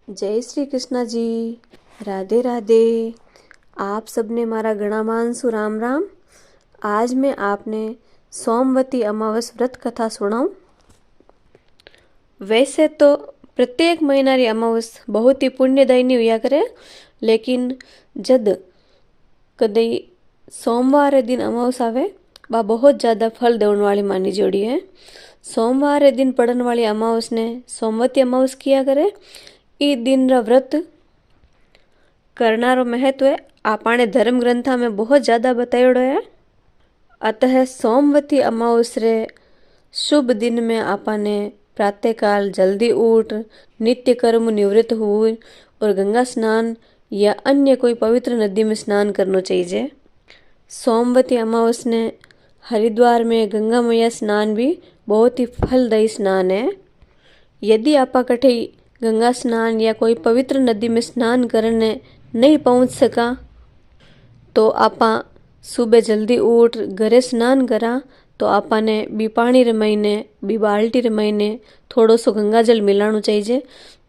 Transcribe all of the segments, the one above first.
जय श्री कृष्णा जी। राधे राधे। आप सबने मारा गणामानसु राम राम। आज मैं आपने सोमवती अमावस व्रत कथा सुनाऊं। वैसे तो प्रत्येक महीना री अमावस बहुत ही पुण्यदायी नहीं हुआ करे, लेकिन जद कदई सोमवार रे दिन अमावस आवे वह बहुत ज़्यादा फल देने वाली मानी जोड़ी है। सोमवार रे दिन पड़न वाली अमावस ने सोमवती अमावस किया करे। ई दिन रा व्रत करनारो महत्व है आपने धर्म ग्रंथा में बहुत ज़्यादा बतायोड़ो है। अतः सोमवती अमावस रे शुभ दिन में आपने प्रातःकाल जल्दी उठ नित्य कर्म निवृत्त हुए और गंगा स्नान या अन्य कोई पवित्र नदी में स्नान करना चाहिए। सोमवती अमावस ने हरिद्वार में गंगा मैया स्नान भी बहुत ही फलदायी स्नान है। यदि आपा कठे गंगा स्नान या कोई पवित्र नदी में स्नान करने नहीं पहुंच सका तो आपा सुबह जल्दी उठ घरे स्नान करा तो आपा ने बी पानी रमाईने बी बाल्टी रमाईने थोड़ो सो गंगा जल मिलाना चाहिए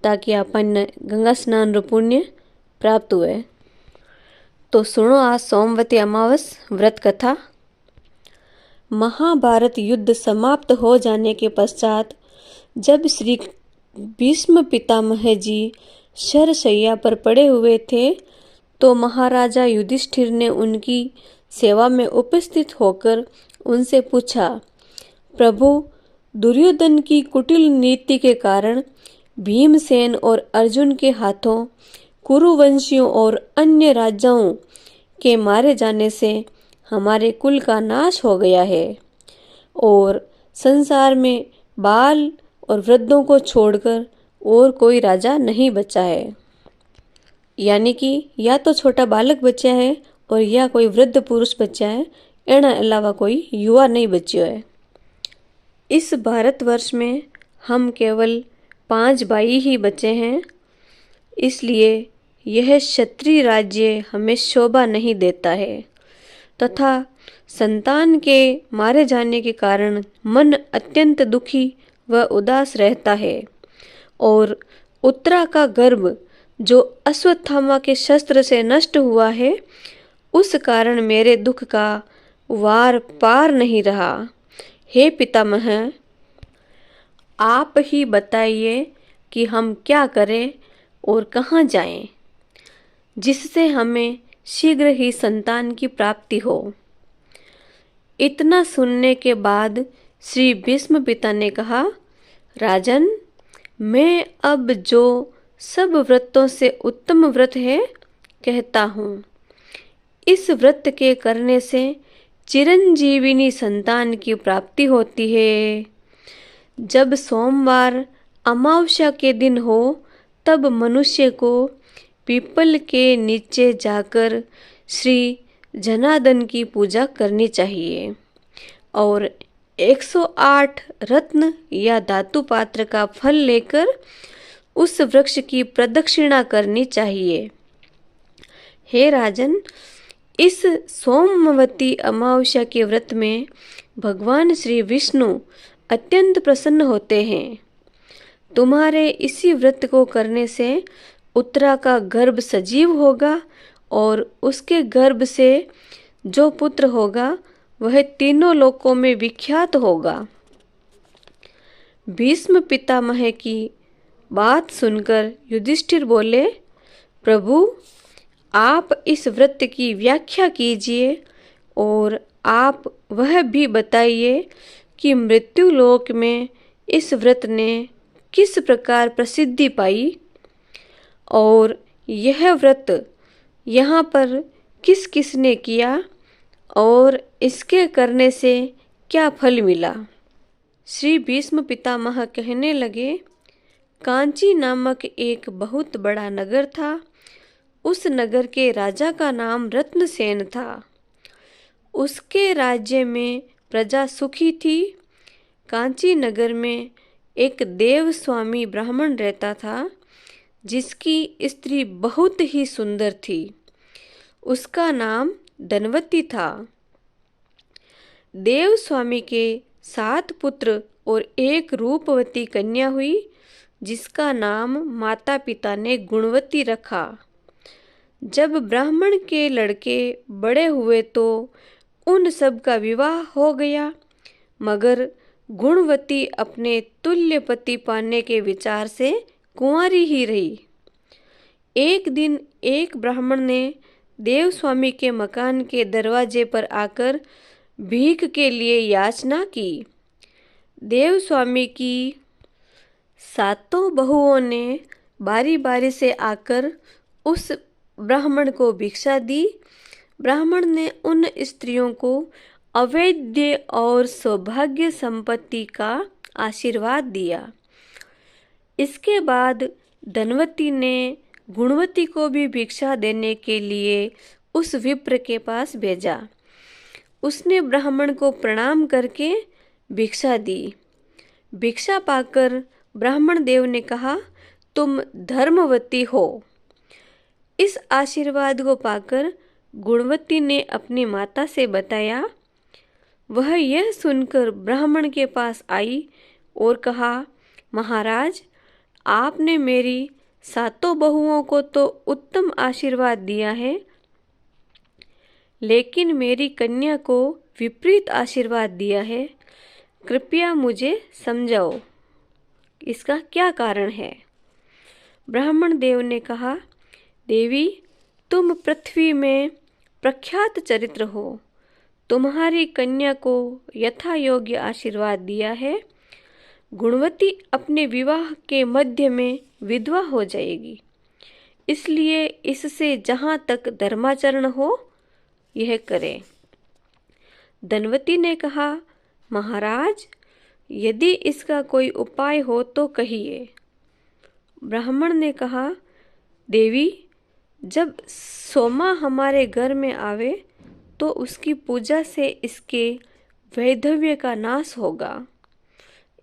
ताकि आपन गंगा स्नान रो पुण्य प्राप्त हुए। तो सुनो आज सोमवती अमावस व्रत कथा। महाभारत युद्ध समाप्त हो जाने के पश्चात जब श्री भीष्म पितामह जी शरशैया पर पड़े हुए थे तो महाराजा युधिष्ठिर ने उनकी सेवा में उपस्थित होकर उनसे पूछा, प्रभु, दुर्योधन की कुटिल नीति के कारण भीमसेन और अर्जुन के हाथों कुरुवंशियों और अन्य राजाओं के मारे जाने से हमारे कुल का नाश हो गया है और संसार में बाल और वृद्धों को छोड़कर और कोई राजा नहीं बचा है। यानी कि या तो छोटा बालक बचा है और या कोई वृद्ध पुरुष बचा है, एना अलावा कोई युवा नहीं बच्यो है। इस भारतवर्ष में हम केवल 5 भाई ही बचे हैं, इसलिए यह क्षत्रिय राज्य हमें शोभा नहीं देता है तथा संतान के मारे जाने के कारण मन अत्यंत दुखी व उदास रहता है और उत्तरा का गर्भ जो अश्वत्थामा के शस्त्र से नष्ट हुआ है उस कारण मेरे दुख का वार पार नहीं रहा। हे पितामह, आप ही बताइए कि हम क्या करें और कहाँ जाएं, जिससे हमें शीघ्र ही संतान की प्राप्ति हो। इतना सुनने के बाद श्री भीष्म पिता ने कहा, राजन, मैं अब जो सब व्रतों से उत्तम व्रत है कहता हूँ। इस व्रत के करने से चिरंजीविनी संतान की प्राप्ति होती है। जब सोमवार अमावस्या के दिन हो तब मनुष्य को पीपल के नीचे जाकर श्री जनार्दन की पूजा करनी चाहिए और 108 रत्न या धातु पात्र का फल लेकर उस वृक्ष की प्रदक्षिणा करनी चाहिए। हे राजन, इस सोमवती अमावस्या के व्रत में भगवान श्री विष्णु अत्यंत प्रसन्न होते हैं। तुम्हारे इसी व्रत को करने से उत्तरा का गर्भ सजीव होगा और उसके गर्भ से जो पुत्र होगा वह तीनों लोकों में विख्यात होगा। भीष्म पितामह की बात सुनकर युधिष्ठिर बोले, प्रभु, आप इस व्रत की व्याख्या कीजिए और आप वह भी बताइए कि मृत्यु लोक में इस व्रत ने किस प्रकार प्रसिद्धि पाई और यह व्रत यहाँ पर किस किस ने किया और इसके करने से क्या फल मिला। श्री भीष्म पितामह कहने लगे, कांची नामक एक बहुत बड़ा नगर था। उस नगर के राजा का नाम रत्नसेन था। उसके राज्य में प्रजा सुखी थी। कांची नगर में एक देवस्वामी ब्राह्मण रहता था जिसकी स्त्री बहुत ही सुंदर थी। उसका नाम धनवती था। देवस्वामी के 7 पुत्र और एक रूपवती कन्या हुई। जिसका नाम माता पिता ने गुणवती रखा। जब ब्राह्मण के लड़के बड़े हुए तो उन सब का विवाह हो गया, मगर गुणवती अपने तुल्य पति पाने के विचार से कुंवारी ही रही। एक दिन एक ब्राह्मण ने देव स्वामी के मकान के दरवाजे पर आकर भीख के लिए याचना की। देव स्वामी की 7 बहुओं ने बारी बारी से आकर उस ब्राह्मण को भिक्षा दी। ब्राह्मण ने उन स्त्रियों को अवैध और सौभाग्य संपत्ति का आशीर्वाद दिया। इसके बाद धनवती ने गुणवती को भी भिक्षा देने के लिए उस विप्र के पास भेजा। उसने ब्राह्मण को प्रणाम करके भिक्षा दी। भिक्षा पाकर ब्राह्मण देव ने कहा, तुम धर्मवती हो। इस आशीर्वाद को पाकर गुणवती ने अपनी माता से बताया। वह यह सुनकर ब्राह्मण के पास आई और कहा, महाराज, आपने मेरी 7 बहुओं को तो उत्तम आशीर्वाद दिया है, लेकिन मेरी कन्या को विपरीत आशीर्वाद दिया है। कृपया मुझे समझाओ, इसका क्या कारण है। ब्राह्मण देव ने कहा, देवी, तुम पृथ्वी में प्रख्यात चरित्र हो। तुम्हारी कन्या को यथा योग्य आशीर्वाद दिया है। गुणवती अपने विवाह के मध्य में विधवा हो जाएगी, इसलिए इससे जहाँ तक धर्माचरण हो यह करे। धनवती ने कहा, महाराज, यदि इसका कोई उपाय हो तो कहिए। ब्राह्मण ने कहा, देवी, जब सोमा हमारे घर में आवे तो उसकी पूजा से इसके वैधव्य का नाश होगा,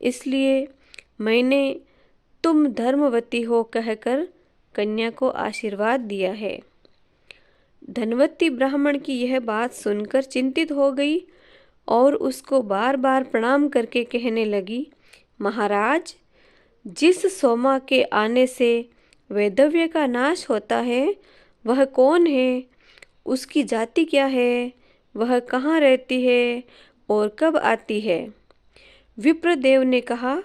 इसलिए मैंने तुम धर्मवती हो कहकर कन्या को आशीर्वाद दिया है। धनवती ब्राह्मण की यह बात सुनकर चिंतित हो गई और उसको बार बार प्रणाम करके कहने लगी, महाराज, जिस सोमा के आने से वैधव्य का नाश होता है वह कौन है, उसकी जाति क्या है, वह कहाँ रहती है और कब आती है। विप्रदेव ने कहा,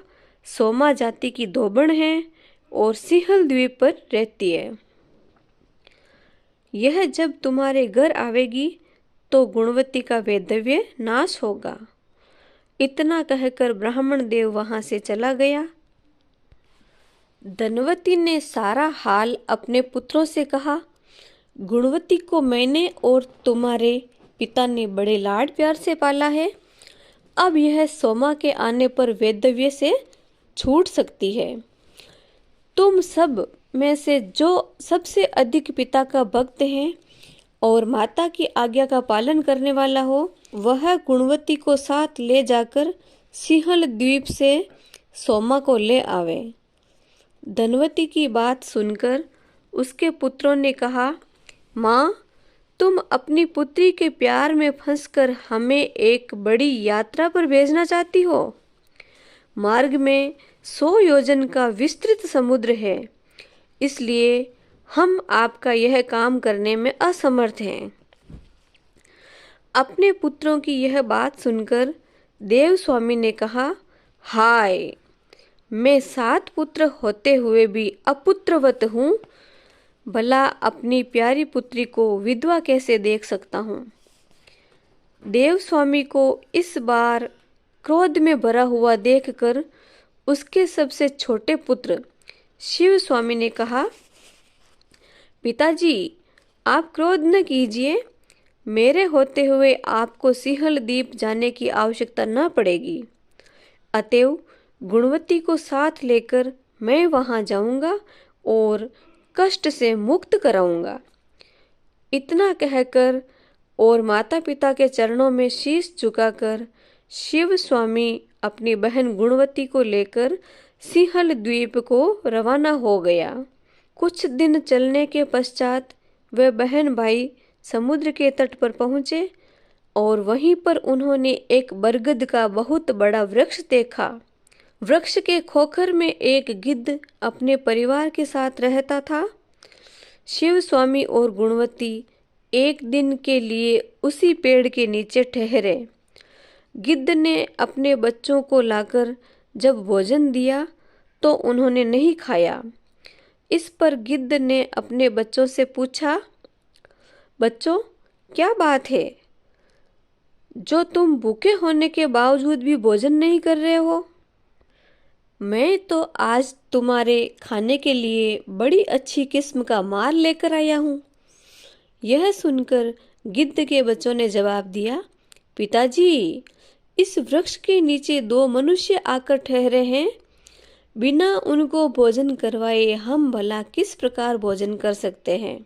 सोमा जाति की धोबण है और सिंहल द्वीप पर रहती है। यह जब तुम्हारे घर आवेगी तो गुणवती का वैधव्य नाश होगा। इतना कहकर ब्राह्मण देव वहां से चला गया। धनवती ने सारा हाल अपने पुत्रों से कहा। गुणवती को मैंने और तुम्हारे पिता ने बड़े लाड प्यार से पाला है। अब यह सोमा के आने पर वैधव्य से छूट सकती है। तुम सब में से जो सबसे अधिक पिता का भक्त है और माता की आज्ञा का पालन करने वाला हो, वह गुणवती को साथ ले जाकर सिंहल द्वीप से सोमा को ले आवे। धनवती की बात सुनकर उसके पुत्रों ने कहा, माँ, तुम अपनी पुत्री के प्यार में फंसकर हमें एक बड़ी यात्रा पर भेजना चाहती हो। मार्ग में 100 योजन का विस्तृत समुद्र है, इसलिए हम आपका यह काम करने में असमर्थ हैं। अपने पुत्रों की यह बात सुनकर देव स्वामी ने कहा, हाय, मैं 7 पुत्र होते हुए भी अपुत्रवत हूँ। भला अपनी प्यारी पुत्री को विधवा कैसे देख सकता हूँ। देव स्वामी को इस बार क्रोध में भरा हुआ देखकर उसके सबसे छोटे पुत्र शिव स्वामी ने कहा, पिताजी, आप क्रोध न कीजिए। मेरे होते हुए आपको सिंहल द्वीप जाने की आवश्यकता न पड़ेगी। अतएव गुणवती को साथ लेकर मैं वहां जाऊंगा और कष्ट से मुक्त कराऊंगा। इतना कहकर और माता पिता के चरणों में शीश झुकाकर शिव स्वामी अपनी बहन गुणवती को लेकर सिंहल द्वीप को रवाना हो गया। कुछ दिन चलने के पश्चात वे बहन भाई समुद्र के तट पर पहुंचे और वहीं पर उन्होंने एक बरगद का बहुत बड़ा वृक्ष देखा। वृक्ष के खोखर में एक गिद्ध अपने परिवार के साथ रहता था। शिव स्वामी और गुणवती एक दिन के लिए उसी पेड़ के नीचे ठहरे। गिद्ध ने अपने बच्चों को लाकर जब भोजन दिया तो उन्होंने नहीं खाया। इस पर गिद्ध ने अपने बच्चों से पूछा, बच्चों, क्या बात है जो तुम भूखे होने के बावजूद भी भोजन नहीं कर रहे हो? मैं तो आज तुम्हारे खाने के लिए बड़ी अच्छी किस्म का माल लेकर आया हूँ। यह सुनकर गिद्ध के बच्चों ने जवाब दिया, पिताजी, इस वृक्ष के नीचे 2 मनुष्य आकर ठहरे हैं। बिना उनको भोजन करवाए हम भला किस प्रकार भोजन कर सकते हैं?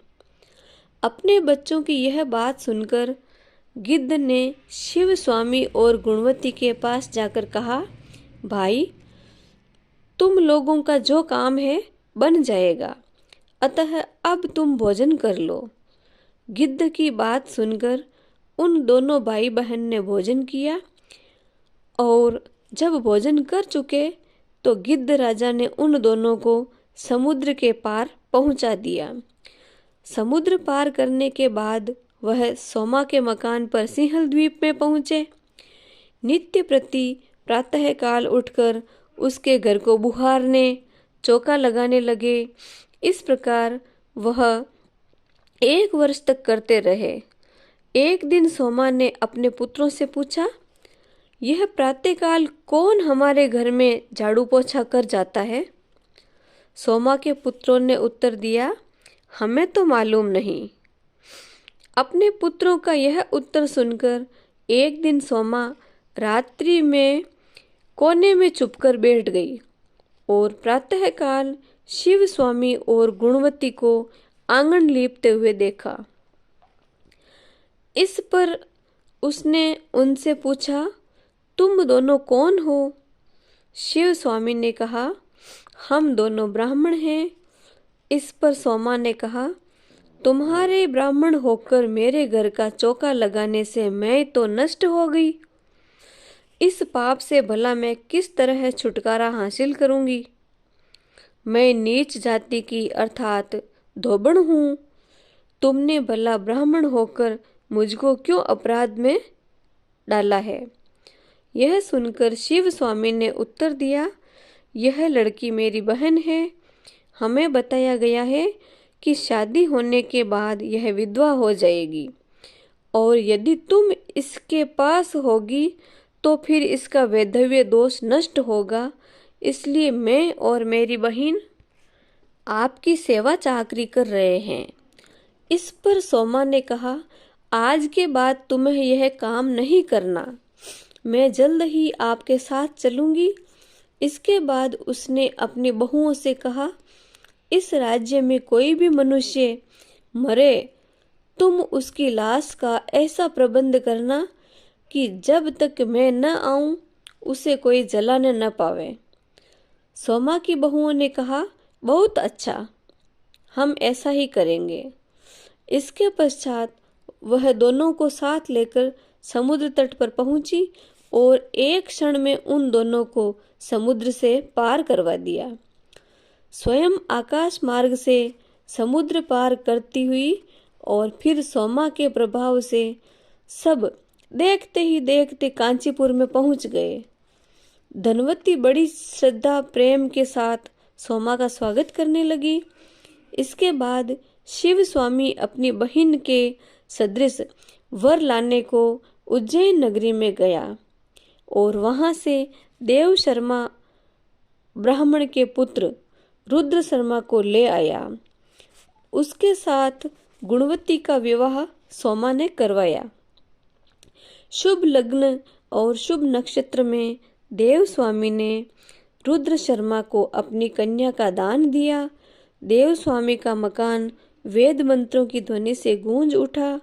अपने बच्चों की यह बात सुनकर गिद्ध ने शिव स्वामी और गुणवती के पास जाकर कहा, भाई, तुम लोगों का जो काम है बन जाएगा, अतः अब तुम भोजन कर लो। गिद्ध की बात सुनकर उन दोनों भाई बहन ने भोजन किया और जब भोजन कर चुके तो गिद्ध राजा ने उन दोनों को समुद्र के पार पहुंचा दिया। समुद्र पार करने के बाद वह सोमा के मकान पर सिंहल द्वीप में पहुंचे। नित्य प्रति प्रातःकाल उठकर उसके घर को बुहारने, चौका लगाने लगे। इस प्रकार वह 1 वर्ष तक करते रहे। एक दिन सोमा ने अपने पुत्रों से पूछा, यह प्रातःकाल कौन हमारे घर में झाड़ू पोछा कर जाता है? सोमा के पुत्रों ने उत्तर दिया, हमें तो मालूम नहीं। अपने पुत्रों का यह उत्तर सुनकर एक दिन सोमा रात्रि में कोने में छुपकर बैठ गई और प्रातःकाल शिव स्वामी और गुणवती को आंगन लीपते हुए देखा। इस पर उसने उनसे पूछा, तुम दोनों कौन हो? शिव स्वामी ने कहा, हम दोनों ब्राह्मण हैं। इस पर सोमा ने कहा, तुम्हारे ब्राह्मण होकर मेरे घर का चौका लगाने से मैं तो नष्ट हो गई। इस पाप से भला मैं किस तरह छुटकारा हासिल करूंगी? मैं नीच जाति की अर्थात धोबण हूँ। तुमने भला ब्राह्मण होकर मुझको क्यों अपराध में डाला है? यह सुनकर शिव स्वामी ने उत्तर दिया, यह लड़की मेरी बहन है। हमें बताया गया है कि शादी होने के बाद यह विधवा हो जाएगी और यदि तुम इसके पास होगी तो फिर इसका वैधव्य दोष नष्ट होगा। इसलिए मैं और मेरी बहन आपकी सेवा चाकरी कर रहे हैं। इस पर सोमा ने कहा, आज के बाद तुम्हें यह काम नहीं करना। मैं जल्द ही आपके साथ चलूंगी। इसके बाद उसने अपनी बहुओं से कहा, इस राज्य में कोई भी मनुष्य मरे तुम उसकी लाश का ऐसा प्रबंध करना कि जब तक मैं न आऊं उसे कोई जलाने न पावे। सोमा की बहुओं ने कहा, बहुत अच्छा, हम ऐसा ही करेंगे। इसके पश्चात वह दोनों को साथ लेकर समुद्र तट पर पहुंची और एक क्षण में उन दोनों को समुद्र से पार करवा दिया। स्वयं आकाश मार्ग से समुद्र पार करती हुई और फिर सोमा के प्रभाव से सब देखते ही देखते कांचीपुर में पहुंच गए। धनवती बड़ी श्रद्धा प्रेम के साथ सोमा का स्वागत करने लगी। इसके बाद शिव स्वामी अपनी बहन के सदृश वर लाने को उज्जैन नगरी में गया और वहां से देव शर्मा ब्राह्मण के पुत्र रुद्र शर्मा को ले आया। उसके साथ गुणवती का विवाह सोमा ने करवाया। शुभ लग्न और शुभ नक्षत्र में देव स्वामी ने रुद्र शर्मा को अपनी कन्या का दान दिया। देव स्वामी का मकान वेद मंत्रों की ध्वनि से गूंज उठा,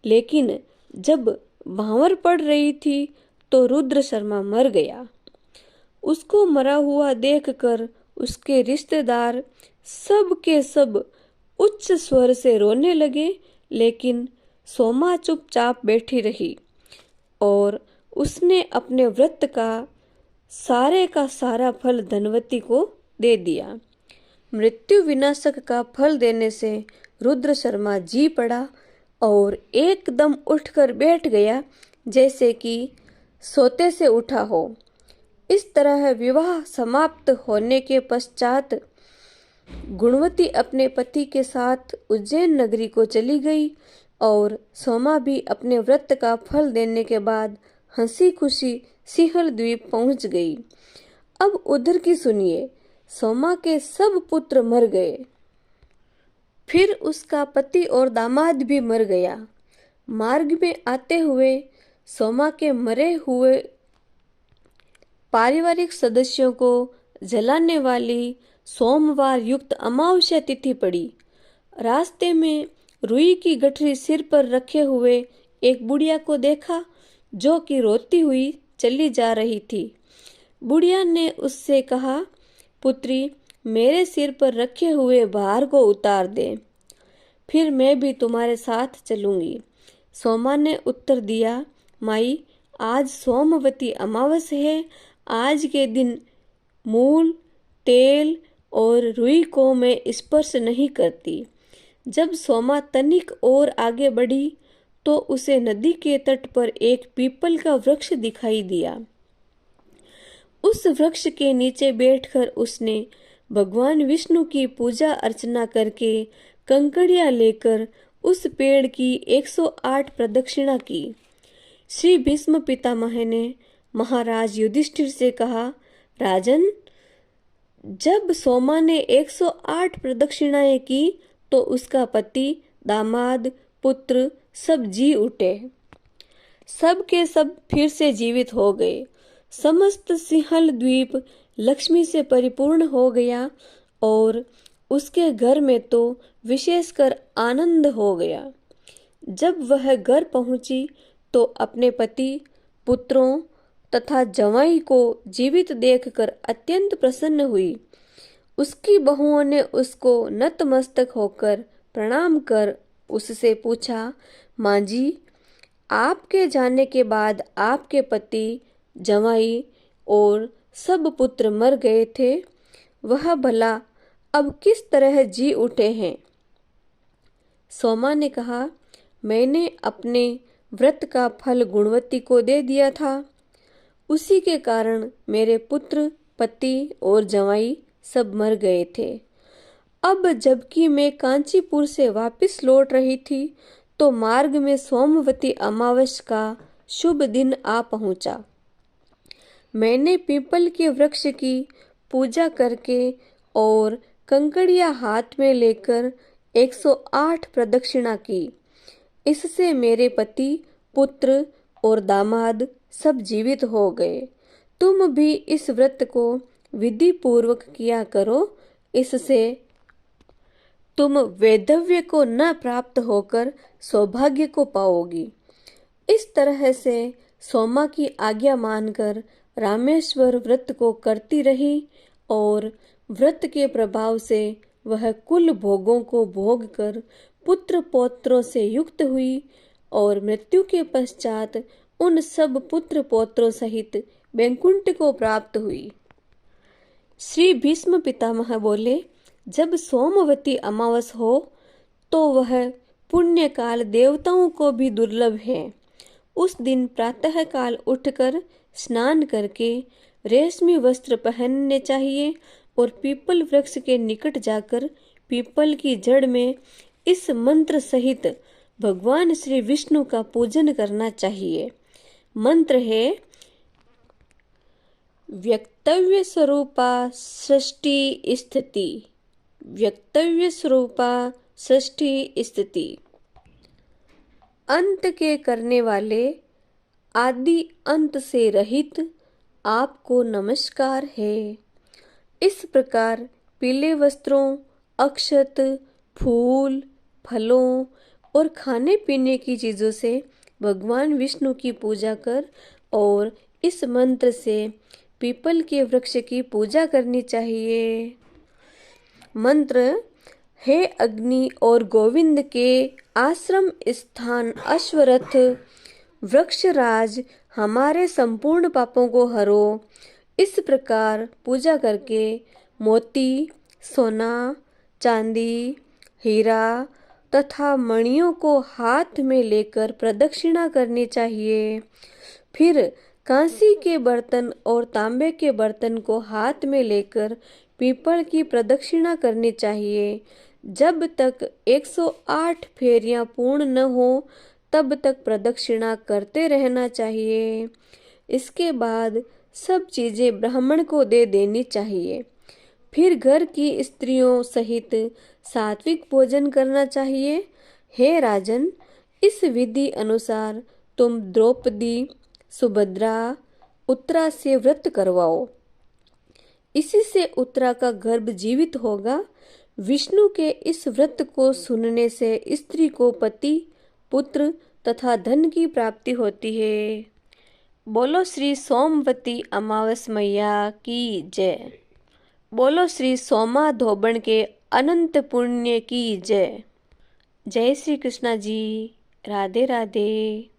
लेकिन जब भांवर पड़ रही थी तो रुद्र शर्मा मर गया। उसको मरा हुआ देखकर उसके रिश्तेदार सब के सब उच्च स्वर से रोने लगे, लेकिन सोमा चुपचाप बैठी रही और उसने अपने व्रत का सारे का सारा फल धनवती को दे दिया। मृत्यु विनाशक का फल देने से रुद्र शर्मा जी पड़ा और एकदम उठकर बैठ गया जैसे कि सोते से उठा हो। इस तरह विवाह समाप्त होने के पश्चात गुणवती अपने पति के साथ उज्जैन नगरी को चली गई और सोमा भी अपने व्रत का फल देने के बाद हंसी खुशी सिंहल द्वीप पहुंच गई। अब उधर की सुनिए, सोमा के सब पुत्र मर गए। फिर उसका पति और दामाद भी मर गया। मार्ग में आते हुए सोमा के मरे हुए पारिवारिक सदस्यों को जलाने वाली सोमवार युक्त अमावस्या तिथि पड़ी। रास्ते में रुई की गठरी सिर पर रखे हुए एक बुढ़िया को देखा जो कि रोती हुई चली जा रही थी। बुढ़िया ने उससे कहा, पुत्री, मेरे सिर पर रखे हुए भार को उतार दे, फिर मैं भी तुम्हारे साथ चलूंगी। सोमा ने उत्तर दिया, माई, आज सोमवती अमावस है। आज के दिन मूल, तेल और रुई को मैं स्पर्श नहीं करती। जब सोमा तनिक और आगे बढ़ी तो उसे नदी के तट पर एक पीपल का वृक्ष दिखाई दिया। उस वृक्ष के नीचे बैठकर उसने भगवान विष्णु की पूजा अर्चना करके कंकड़ियां लेकर उस पेड़ की 108 प्रदक्षिणा की। श्री भीष्म पितामह ने महाराज युधिष्ठिर से कहा, राजन, जब सोमा ने 108 प्रदक्षिणाएं की तो उसका पति, दामाद, पुत्र सब जी उठे। सब के सब फिर से जीवित हो गए। समस्त सिंहल द्वीप लक्ष्मी से परिपूर्ण हो गया और उसके घर में तो विशेषकर आनंद हो गया। जब वह घर पहुंची तो अपने पति, पुत्रों तथा जवाई को जीवित देखकर अत्यंत प्रसन्न हुई। उसकी बहुओं ने उसको नतमस्तक होकर प्रणाम कर उससे पूछा, माँ जी, आपके जाने के बाद आपके पति, जवाई और सब पुत्र मर गए थे, वह भला अब किस तरह जी उठे हैं? सोमा ने कहा, मैंने अपने व्रत का फल गुणवती को दे दिया था। उसी के कारण मेरे पुत्र, पति और जवाई सब मर गए थे। अब जबकि मैं कांचीपुर से वापस लौट रही थी तो मार्ग में सोमवती अमावस का शुभ दिन आ पहुंचा। मैंने पीपल के वृक्ष की पूजा करके और कंकड़ियां हाथ में लेकर 108 प्रदक्षिणा की। इससे मेरे पति, पुत्र और दामाद सब जीवित हो गए। तुम भी इस व्रत को विधि पूर्वक किया करो, इससे तुम वैधव्य को न प्राप्त होकर सौभाग्य को पाओगी। इस तरह से सोमा की आज्ञा मानकर रामेश्वर व्रत को करती रही और व्रत के प्रभाव से वह कुल भोगों को भोग कर पुत्र पौत्रों से युक्त हुई और मृत्यु के पश्चात उन सब पुत्र पौत्रों सहित वैकुंठ को प्राप्त हुई। श्री भीष्म पितामह बोले, जब सोमवती अमावस हो तो वह पुण्य काल देवताओं को भी दुर्लभ है। उस दिन प्रातः काल उठकर स्नान करके रेशमी वस्त्र पहनने चाहिए और पीपल वृक्ष के निकट जाकर पीपल की जड़ में इस मंत्र सहित भगवान श्री विष्णु का पूजन करना चाहिए। मंत्र है, व्यक्तव्य स्वरूपा सृष्टि स्थिति, व्यक्तव्य स्वरूपा सृष्टि स्थिति। अंत के करने वाले, आदि अंत से रहित आपको नमस्कार है। इस प्रकार पीले वस्त्रों, अक्षत, फूल, फलों और खाने पीने की चीजों से भगवान विष्णु की पूजा कर और इस मंत्र से पीपल के वृक्ष की पूजा करनी चाहिए। मंत्र, हे अग्नि और गोविंद के आश्रम स्थान अश्वरथ वृक्षराज, हमारे संपूर्ण पापों को हरो। इस प्रकार पूजा करके मोती, सोना, चांदी, हीरा तथा मणियों को हाथ में लेकर प्रदक्षिणा करनी चाहिए। फिर कांसी के बर्तन और तांबे के बर्तन को हाथ में लेकर पीपल की प्रदक्षिणा करनी चाहिए। जब तक 108 फेरियां पूर्ण न हो तब तक प्रदक्षिणा करते रहना चाहिए। इसके बाद सब चीजें ब्राह्मण को दे देनी चाहिए। फिर घर की स्त्रियों सहित सात्विक भोजन करना चाहिए। हे राजन, इस विधि अनुसार तुम द्रौपदी, सुभद्रा, उत्तरा से व्रत करवाओ। इसी से उत्तरा का गर्भ जीवित होगा। विष्णु के इस व्रत को सुनने से स्त्री को पति, पुत्र तथा धन की प्राप्ति होती है। बोलो श्री सोमवती अमावस मैया की जय। बोलो श्री सोमा धोबण के अनंत पुण्य की जय। जय श्री कृष्णा जी। राधे राधे।